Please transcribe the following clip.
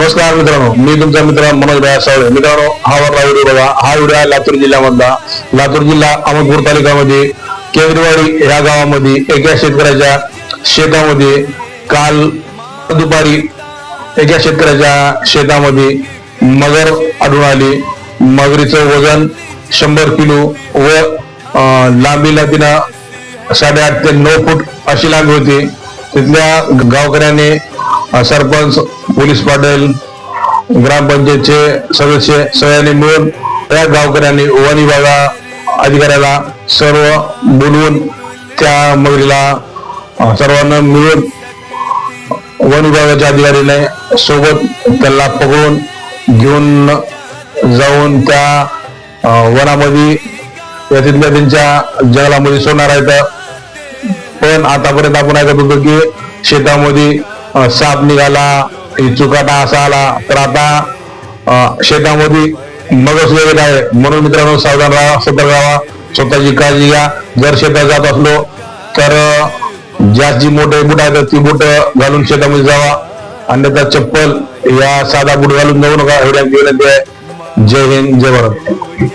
नमस्कार मित्रांनो, मी तुमचा मित्र मनोज भाई सावळे. मित्रांनो, हा व्हिडिओ बघा. हा व्हिडिओ आहे लातूर जिल्ह्यामधला. लातूर जिल्हा अहमदपूर तालुक्यामध्ये केंद्रवाडी या गावामध्ये एका शेतकऱ्याच्या शेतामध्ये काल दुपारी एका शेतकऱ्याच्या शेतामध्ये मगर आढळून आली. मगरीचं वजन 100 किलो व लांबीला तिनं 8.5 ते 9 फूट अशी लांबी होती. तिथल्या गावकऱ्याने सरपंच, पोलीस पाटील, ग्रामपंचायतचे सदस्य सगळ्यांनी मिळून त्या गावकऱ्यांनी वन विभाग अधिकाऱ्याला सर्व बोलवून त्या मगरीला सर्वांना मिळून वन विभागाच्या अधिकाऱ्याने सोबत त्याला पकडून घेऊन जाऊन त्या वनामध्ये तिथल्या त्यांच्या जंगलामध्ये सोडणार आहेत. पण आतापर्यंत आपण ऐकत होतो की शेतामध्ये साप निघाला, चुकाटा असा आला, तर आता शेतामध्ये मगच वगैरे आहे. म्हणून मित्रांनो, सावधान राहा, सतर्क राहा, स्वतःची काळजी घ्या. जर शेतात जात असलो तर जास्त जी मोठे बूट आहेत ती बूट घालून शेतामध्ये जावा, अन्यथा चप्पल या साधा बूट घालून जाऊ नका. एवढ्या विनंती आहे. जय हिंद, जय भारत.